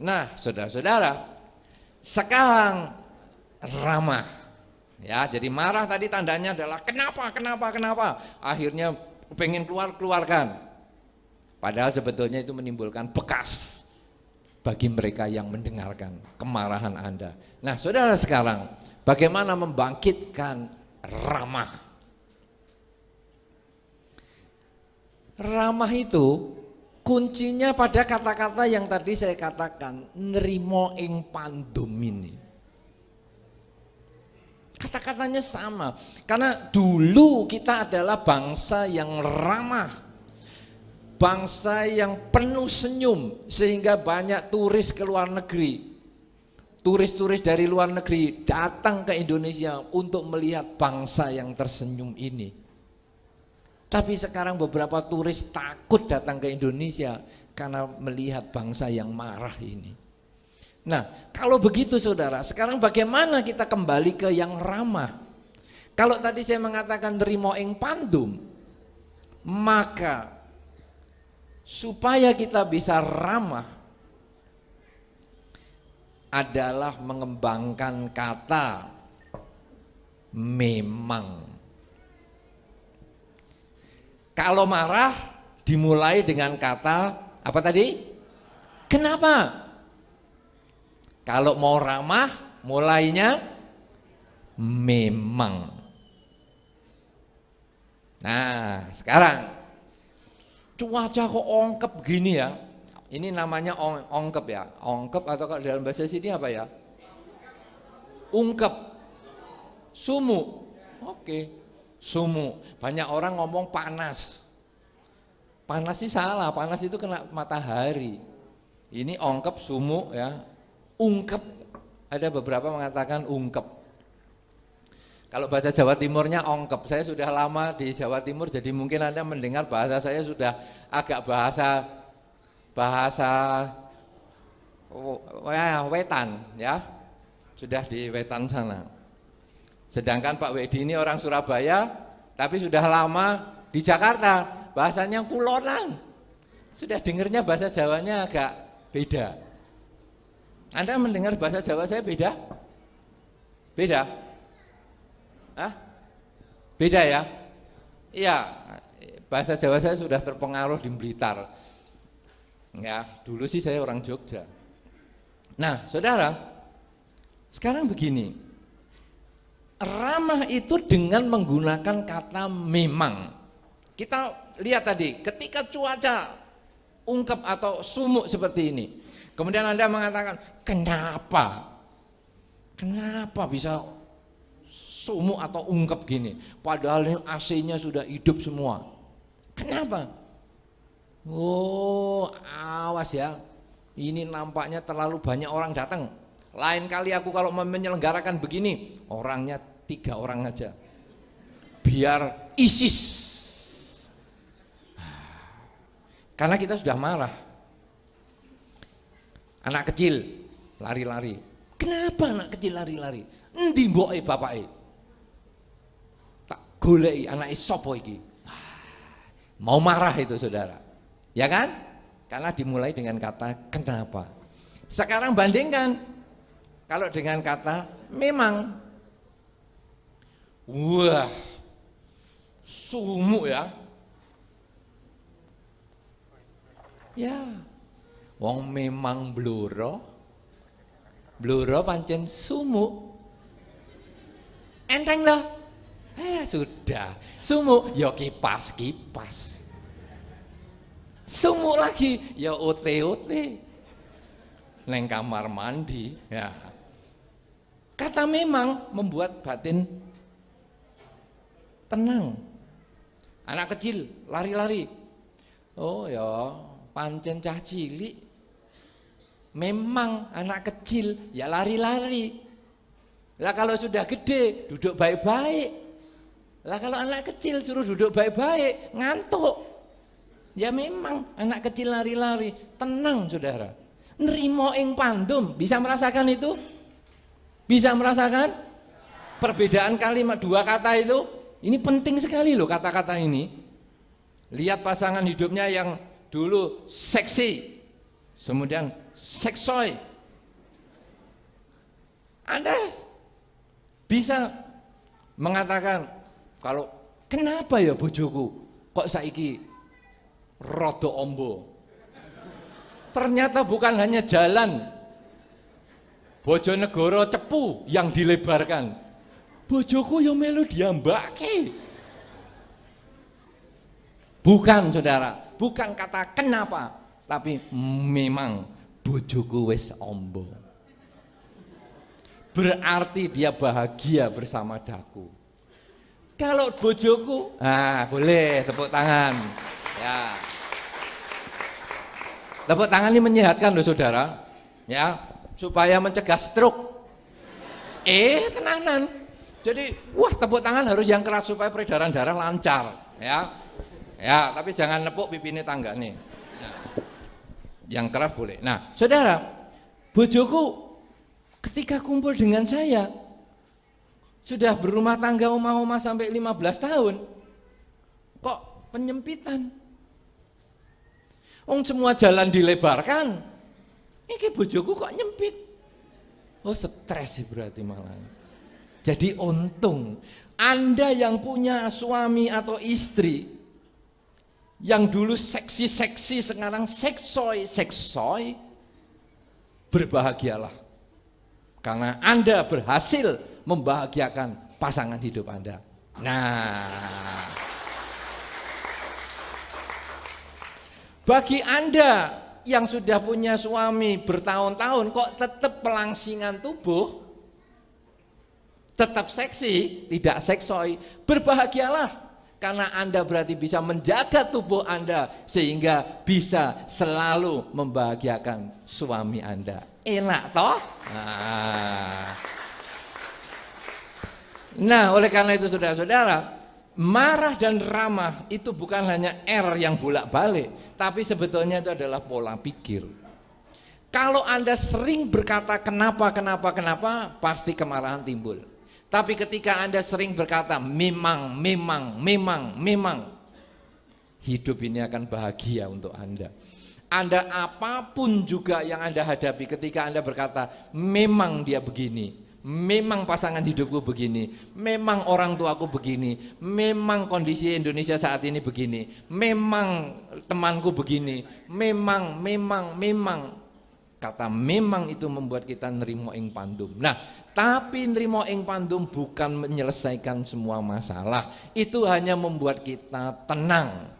Nah, saudara-saudara, sekarang ramah. Ya, jadi marah tadi tandanya adalah kenapa? Akhirnya pengen keluarkan. Padahal sebetulnya itu menimbulkan bekas bagi mereka yang mendengarkan kemarahan Anda. Nah, saudara sekarang, bagaimana membangkitkan ramah? Ramah itu kuncinya pada kata-kata yang tadi saya katakan, nrimo ing pandum ini. Kata-katanya sama, karena dulu kita adalah bangsa yang ramah, bangsa yang penuh senyum, sehingga banyak turis ke luar negeri. Turis-turis dari luar negeri datang ke Indonesia untuk melihat bangsa yang tersenyum ini. Tapi sekarang beberapa turis takut datang ke Indonesia karena melihat bangsa yang marah ini. Nah, kalau begitu saudara, sekarang bagaimana kita kembali ke yang ramah? Kalau tadi saya mengatakan nrimo ing pandum, maka supaya kita bisa ramah adalah mengembangkan kata memang. Kalau marah dimulai dengan kata apa tadi? Kenapa? Kalau mau ramah mulainya memang. Nah, sekarang cuaca kok ongkep gini ya. Ini namanya ongkep ya. Ongkep atau kalau dalam bahasa sini apa ya? Ungkep. Sumu. Oke. Sumu. Banyak orang ngomong panas. Panas sih salah, panas itu kena matahari. Ini ongkep, sumu ya. Ungkep. Ada beberapa mengatakan ungkep. Kalau bahasa Jawa Timurnya ongkep. Saya sudah lama di Jawa Timur, jadi mungkin Anda mendengar bahasa saya sudah agak bahasa wetan ya. Sudah di wetan sana. Sedangkan Pak Wedi ini orang Surabaya, tapi sudah lama di Jakarta, bahasanya kulonan. Sudah dengernya bahasa Jawanya agak beda. Anda mendengar bahasa Jawa saya beda? Beda? Hah? Beda ya? Iya, bahasa Jawa saya sudah terpengaruh di Blitar. Ya, dulu sih saya orang Jogja. Nah, saudara, sekarang begini. Ramah itu dengan menggunakan kata memang. Kita lihat tadi, ketika cuaca ungkep atau sumuk seperti ini, kemudian Anda mengatakan, kenapa? Kenapa bisa sumuk atau ungkep gini? Padahal ini AC-nya sudah hidup semua. Kenapa? Oh, awas ya. Ini nampaknya terlalu banyak orang datang. Lain kali aku kalau menyelenggarakan begini, orangnya 3 orang aja, biar ISIS. Karena kita sudah marah. Anak kecil lari-lari. Kenapa anak kecil lari-lari? Endi mboke bapake? Tak goleki anake sapa iki? Mau marah itu saudara. Ya kan? Karena dimulai dengan kata kenapa. Sekarang bandingkan kalau dengan kata memang. Wah, sumuk ya. Ya, wong memang bluro pancen sumuk. Enteng lah. Sudah, sumuk ya kipas. Sumuk lagi ya ote neng kamar mandi ya. Kata memang membuat batin tenang. Anak kecil lari-lari. Oh ya, pancen cah cilik. Memang anak kecil ya lari-lari. Lah kalau sudah gede duduk baik-baik. Lah kalau anak kecil suruh duduk baik-baik ngantuk. Ya memang anak kecil lari-lari, tenang saudara. Nrimo ing pandum, bisa merasakan itu? Bisa merasakan perbedaan kalimat 2 kata itu? Ini penting sekali loh kata-kata ini. Lihat pasangan hidupnya yang dulu seksi, kemudian seksoi. Anda bisa mengatakan, kalau kenapa ya bojoku kok saiki rada ombo. Ternyata bukan hanya jalan Bojonegoro Cepu yang dilebarkan. Bojoku yang melu diambake. Bukan saudara, bukan kata kenapa, tapi memang bojoku wis ombo. Berarti dia bahagia bersama daku. Kalau bojoku, boleh tepuk tangan. Ya. Tepuk tangan ini menyehatkan loh saudara. Ya, supaya mencegah stroke. Tenanan. Jadi, tepuk tangan harus yang keras supaya peredaran darah lancar, ya. Ya, tapi jangan nepuk pipine tangga nih. Nah, yang keras boleh. Nah, saudara, bojoku ketika kumpul dengan saya sudah berumah tangga omah-omah sampai 15 tahun. Kok penyempitan? Semua jalan dilebarkan. Ini bojoku kok nyempit. Stres sih berarti malah. Jadi untung Anda yang punya suami atau istri yang dulu seksi-seksi sekarang seksoi, berbahagialah. Karena Anda berhasil membahagiakan pasangan hidup Anda. Nah, bagi Anda yang sudah punya suami bertahun-tahun kok tetap pelangsingan tubuh, tetap seksi, tidak seksoi, berbahagialah. Karena Anda berarti bisa menjaga tubuh Anda sehingga bisa selalu membahagiakan suami Anda. Enak toh? Nah, oleh karena itu saudara-saudara, marah dan ramah itu bukan hanya R yang bolak-balik, tapi sebetulnya itu adalah pola pikir. Kalau Anda sering berkata kenapa, pasti kemarahan timbul. Tapi ketika Anda sering berkata memang, hidup ini akan bahagia untuk Anda. Anda apapun juga yang Anda hadapi, ketika Anda berkata memang dia begini, memang pasangan hidupku begini, memang orang tuaku begini, memang kondisi Indonesia saat ini begini, memang temanku begini, memang. Kata memang itu membuat kita nerimo ing pandum. Nah, tapi nerimo ing pandum bukan menyelesaikan semua masalah. Itu hanya membuat kita tenang,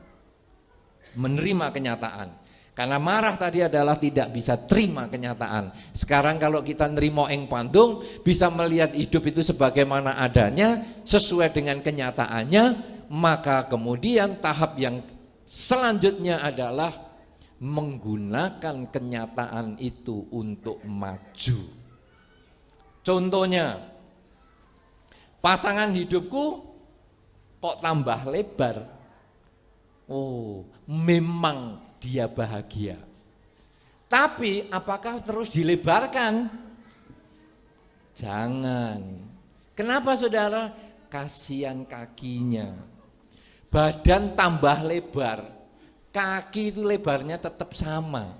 menerima kenyataan. Karena marah tadi adalah tidak bisa terima kenyataan. Sekarang kalau kita nerimo ing pandum, bisa melihat hidup itu sebagaimana adanya, sesuai dengan kenyataannya, maka kemudian tahap yang selanjutnya adalah menggunakan kenyataan itu untuk maju. Contohnya, pasangan hidupku kok tambah lebar. Memang dia bahagia. Tapi apakah terus dilebarkan? Jangan. Kenapa saudara? Kasihan kakinya. Badan tambah lebar. Kaki itu lebarnya tetap sama,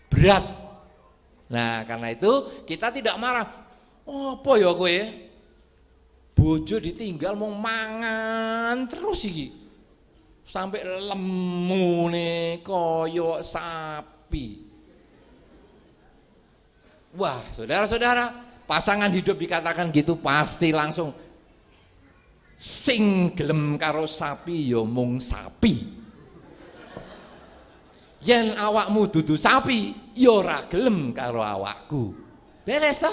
berat. Nah, karena itu kita tidak marah. Apa ya kowe? Bojo ditinggal mau mangan terus iki. Sampai lemu nih koyo sapi. Wah, saudara-saudara, pasangan hidup dikatakan gitu pasti langsung sing gelem karo sapi ya mung sapi. Yen awakmu dudu sapi, ya ora gelem karo awakku. Beres toh?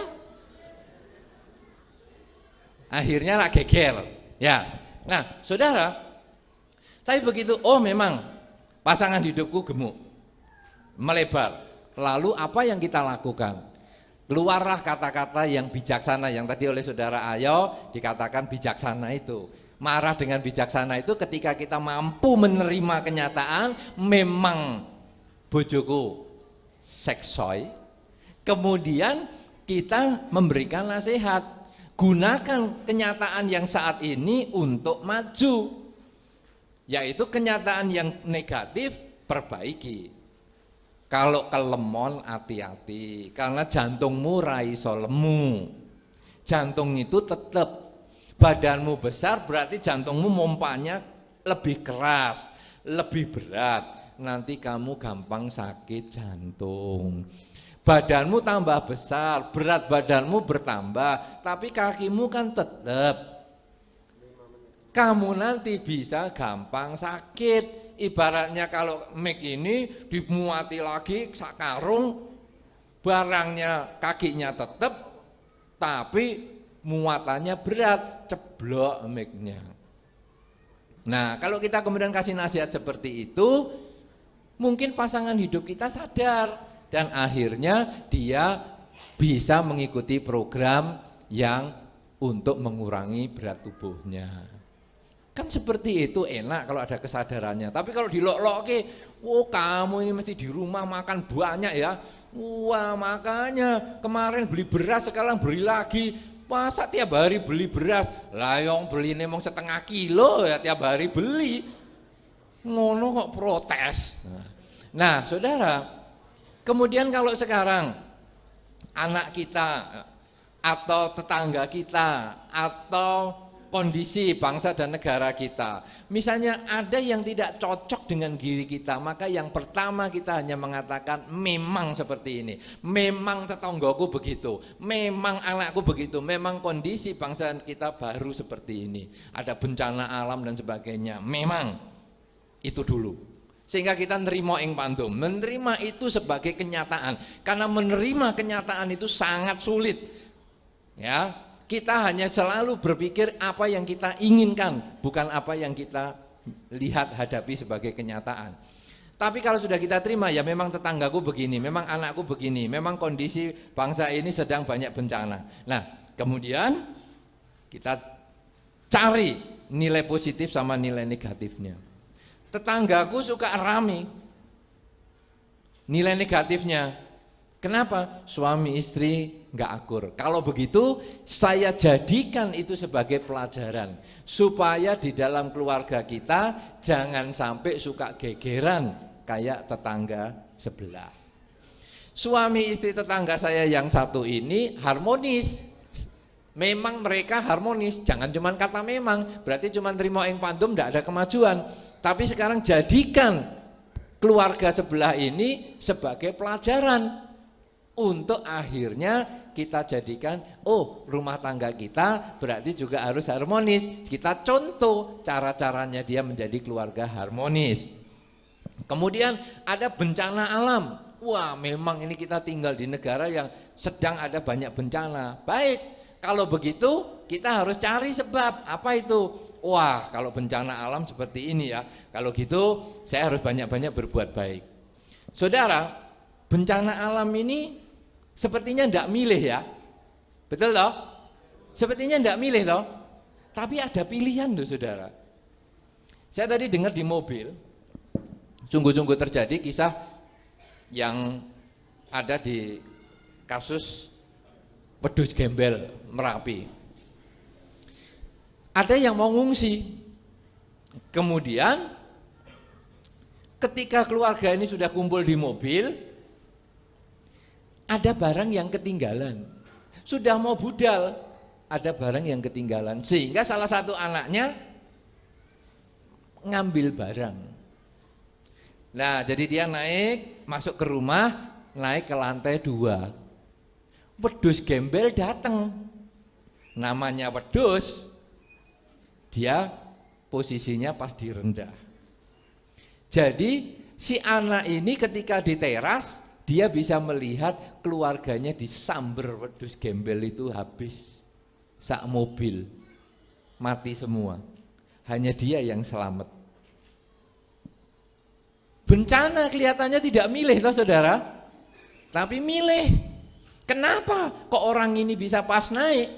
Akhirnya lah geger. Ya. Nah, saudara, tapi begitu, memang pasangan hidupku gemuk, melebar. Lalu apa yang kita lakukan? Keluarlah kata-kata yang bijaksana yang tadi oleh saudara Ayo dikatakan bijaksana itu. Marah dengan bijaksana itu ketika kita mampu menerima kenyataan memang bojoku seksoi, kemudian kita memberikan nasihat, gunakan kenyataan yang saat ini untuk maju, yaitu kenyataan yang negatif perbaiki. Kalau kelemon hati-hati, karena jantungmu ra iso lemu. Jantung itu tetap, badanmu besar berarti jantungmu mompanya lebih keras, lebih berat. Nanti kamu gampang sakit jantung. Badanmu tambah besar, berat badanmu bertambah, tapi kakimu kan tetap. Kamu nanti bisa gampang sakit. Ibaratnya kalau mic ini dimuati lagi sakarung, barangnya kakinya tetap, tapi muatannya berat, ceblok mic-nya. Nah, kalau kita kemudian kasih nasihat seperti itu, mungkin pasangan hidup kita sadar dan akhirnya dia bisa mengikuti program yang untuk mengurangi berat tubuhnya. Kan seperti itu enak kalau ada kesadarannya. Tapi kalau dilok-lokke, "Oh, kamu ini mesti di rumah makan banyak ya." Wah, makanya kemarin beli beras sekarang beli lagi. Masa tiap hari beli beras? Layong beli nemong 1,5 kilo ya tiap hari beli. Ngono kok protes. Nah, saudara, kemudian kalau sekarang anak kita atau tetangga kita atau kondisi bangsa dan negara kita, misalnya ada yang tidak cocok dengan diri kita, maka yang pertama kita hanya mengatakan memang seperti ini, memang tetanggaku begitu, memang anakku begitu, memang kondisi bangsa kita baru seperti ini, ada bencana alam dan sebagainya, memang itu dulu. Sehingga kita nerima ing pandum, menerima itu sebagai kenyataan, karena menerima kenyataan itu sangat sulit, ya. Kita hanya selalu berpikir apa yang kita inginkan, bukan apa yang kita lihat hadapi sebagai kenyataan. Tapi kalau sudah kita terima, ya memang tetanggaku begini, memang anakku begini, memang kondisi bangsa ini sedang banyak bencana. Nah, kemudian kita cari nilai positif sama nilai negatifnya. Tetanggaku suka rame, nilai negatifnya, kenapa? Suami istri nggak akur. Kalau begitu saya jadikan itu sebagai pelajaran supaya di dalam keluarga kita jangan sampai suka gegeran kayak tetangga sebelah. Suami istri tetangga saya yang satu ini harmonis. Memang mereka harmonis, jangan cuma kata memang, berarti cuma terima ing pandum tidak ada kemajuan. Tapi sekarang jadikan keluarga sebelah ini sebagai pelajaran untuk akhirnya kita jadikan, oh rumah tangga kita berarti juga harus harmonis. Kita contoh cara-caranya dia menjadi keluarga harmonis. Kemudian ada bencana alam. Wah, memang ini kita tinggal di negara yang sedang ada banyak bencana. Baik, kalau begitu kita harus cari sebab. Apa itu? Wah, kalau bencana alam seperti ini ya, kalau gitu saya harus banyak-banyak berbuat baik. Saudara, bencana alam ini sepertinya tidak milih ya, betul toh? Sepertinya tidak milih toh, tapi ada pilihan loh saudara. Saya tadi dengar di mobil, sungguh-sungguh terjadi kisah yang ada di kasus wedhus gembel Merapi. Ada yang mau ngungsi, kemudian ketika keluarga ini sudah kumpul di mobil, ada barang yang ketinggalan, sudah mau budal, ada barang yang ketinggalan, sehingga salah satu anaknya ngambil barang. Nah, jadi dia naik, masuk ke rumah, naik ke lantai 2. Wedhus gembel datang, namanya wedhus, dia posisinya pas di rendah. Jadi si anak ini ketika di teras, dia bisa melihat keluarganya disamber wedhus gembel itu habis, sak mobil mati semua, hanya dia yang selamat. Bencana kelihatannya tidak milih toh saudara, tapi milih. Kenapa kok orang ini bisa pas naik?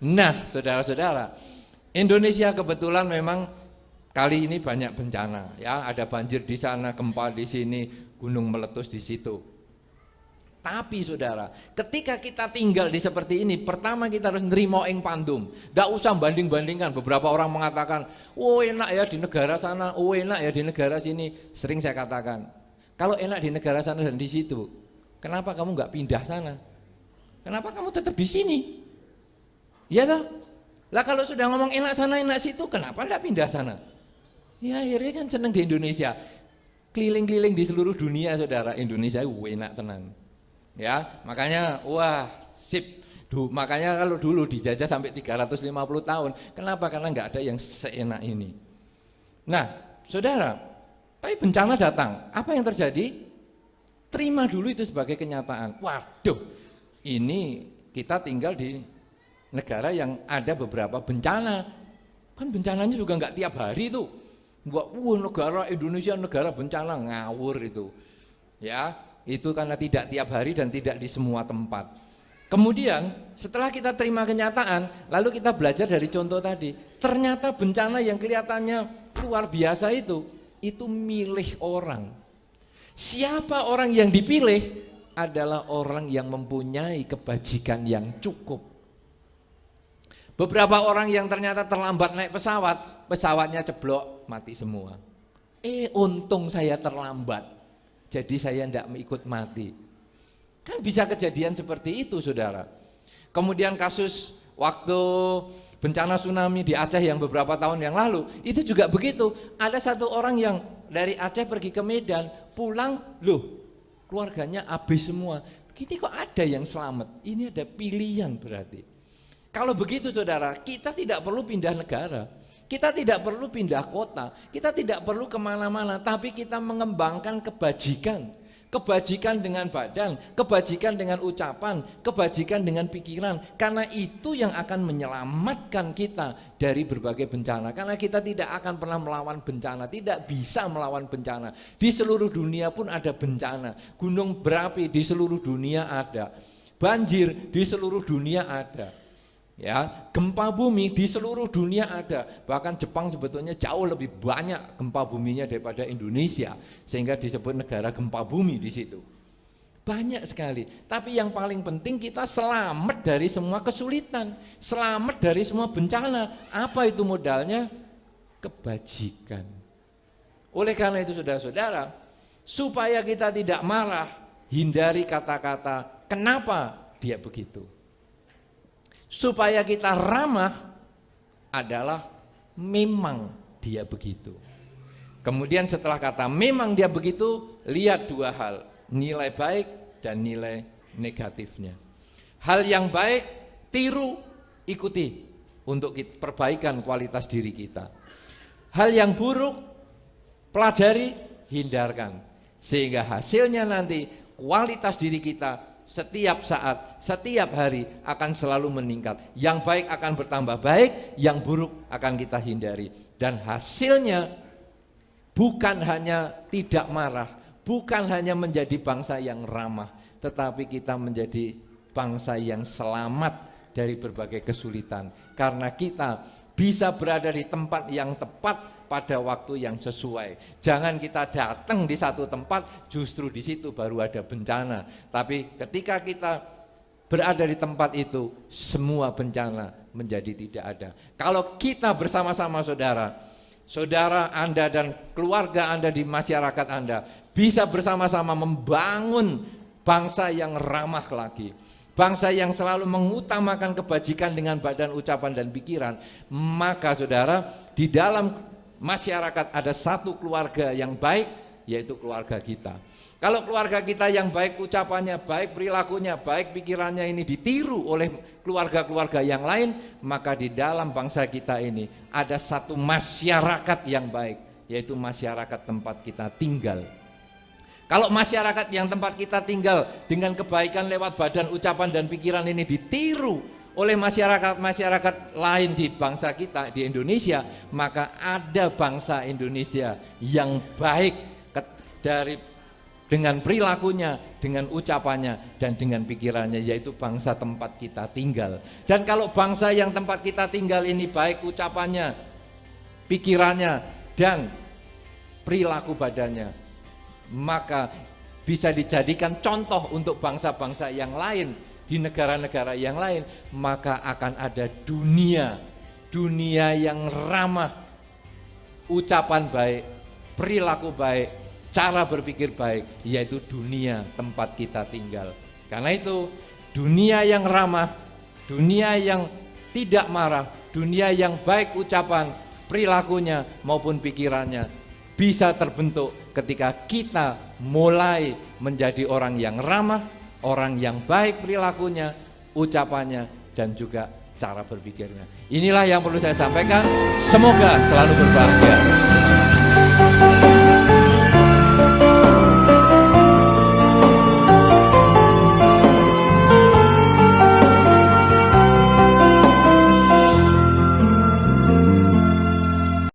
Nah saudara-saudara, Indonesia kebetulan memang kali ini banyak bencana ya, ada banjir di sana, gempa di sini, gunung meletus di situ. Tapi saudara, ketika kita tinggal di seperti ini, pertama kita harus nerimo ing pandum. Nggak usah banding-bandingkan. Beberapa orang mengatakan, oh enak ya di negara sana, oh enak ya di negara sini. Sering saya katakan, kalau enak di negara sana dan di situ, kenapa kamu nggak pindah sana? Kenapa kamu tetap di sini? Ya toh? Lah kalau sudah ngomong enak sana enak situ, kenapa nggak pindah sana? Ya akhirnya kan seneng di Indonesia. Keliling-keliling di seluruh dunia saudara, Indonesia enak tenan. Ya, makanya wah sip. Makanya kalau dulu dijajah sampai 350 tahun, kenapa? Karena nggak ada yang seenak ini. Nah, saudara, tapi bencana datang, apa yang terjadi? Terima dulu itu sebagai kenyataan. Waduh, ini kita tinggal di negara yang ada beberapa bencana. Kan bencananya juga nggak tiap hari tuh. Wah, negara Indonesia negara bencana, ngawur itu. Ya, itu karena tidak tiap hari dan tidak di semua tempat. Kemudian setelah kita terima kenyataan, lalu kita belajar dari contoh tadi. Ternyata bencana yang kelihatannya luar biasa itu milih orang. Siapa orang yang dipilih? Adalah orang yang mempunyai kebajikan yang cukup. Beberapa orang yang ternyata terlambat naik pesawat, pesawatnya ceblok, mati semua. Untung saya terlambat. Jadi saya tidak ikut mati. Kan bisa kejadian seperti itu saudara. Kemudian kasus waktu bencana tsunami di Aceh yang beberapa tahun yang lalu, itu juga begitu. Ada satu orang yang dari Aceh pergi ke Medan, pulang, loh keluarganya habis semua. Gini kok ada yang selamat? Ini ada pilihan berarti. Kalau begitu saudara, kita tidak perlu pindah negara. Kita tidak perlu pindah kota, kita tidak perlu kemana-mana, tapi kita mengembangkan kebajikan. Kebajikan dengan badan, kebajikan dengan ucapan, kebajikan dengan pikiran. Karena itu yang akan menyelamatkan kita dari berbagai bencana. Karena kita tidak akan pernah melawan bencana, tidak bisa melawan bencana. Di seluruh dunia pun ada bencana. Gunung berapi di seluruh dunia ada. Banjir di seluruh dunia ada. Ya, gempa bumi di seluruh dunia ada. Bahkan Jepang sebetulnya jauh lebih banyak gempa buminya daripada Indonesia, sehingga disebut negara gempa bumi di situ. Banyak sekali. Tapi yang paling penting kita selamat dari semua kesulitan, selamat dari semua bencana. Apa itu modalnya? Kebajikan. Oleh karena itu saudara-saudara, supaya kita tidak marah, hindari kata-kata kenapa dia begitu. Supaya kita ramah adalah memang dia begitu. Kemudian setelah kata memang dia begitu, lihat dua hal, nilai baik dan nilai negatifnya. Hal yang baik tiru, ikuti untuk perbaikan kualitas diri kita. Hal yang buruk pelajari, hindarkan, sehingga hasilnya nanti kualitas diri kita setiap saat, setiap hari akan selalu meningkat. Yang baik akan bertambah baik, yang buruk akan kita hindari. Dan hasilnya bukan hanya tidak marah, bukan hanya menjadi bangsa yang ramah, tetapi kita menjadi bangsa yang selamat dari berbagai kesulitan. Karena kita bisa berada di tempat yang tepat pada waktu yang sesuai. Jangan kita datang di satu tempat, justru di situ baru ada bencana. Tapi ketika kita berada di tempat itu, semua bencana menjadi tidak ada. Kalau kita bersama-sama saudara Anda dan keluarga Anda di masyarakat Anda bisa bersama-sama membangun bangsa yang ramah lagi, bangsa yang selalu mengutamakan kebajikan dengan badan, ucapan, dan pikiran, maka saudara, di dalam masyarakat ada satu keluarga yang baik, yaitu keluarga kita. Kalau keluarga kita yang baik ucapannya, baik perilakunya, baik pikirannya ini ditiru oleh keluarga-keluarga yang lain, maka di dalam bangsa kita ini ada satu masyarakat yang baik, yaitu masyarakat tempat kita tinggal. Kalau masyarakat yang tempat kita tinggal dengan kebaikan lewat badan, ucapan, dan pikiran ini ditiru oleh masyarakat lain di bangsa kita, di Indonesia, maka ada bangsa Indonesia yang baik dengan perilakunya, dengan ucapannya, dan dengan pikirannya, yaitu bangsa tempat kita tinggal. Dan kalau bangsa yang tempat kita tinggal ini baik ucapannya, pikirannya, dan perilaku badannya, maka bisa dijadikan contoh untuk bangsa-bangsa yang lain, di negara-negara yang lain, maka akan ada dunia yang ramah, ucapan baik, perilaku baik, cara berpikir baik, yaitu dunia tempat kita tinggal. Karena itu dunia yang ramah, dunia yang tidak marah, dunia yang baik ucapan, perilakunya maupun pikirannya bisa terbentuk ketika kita mulai menjadi orang yang ramah, orang yang baik perilakunya, ucapannya, dan juga cara berpikirnya. Inilah yang perlu saya sampaikan. Semoga selalu berbahagia.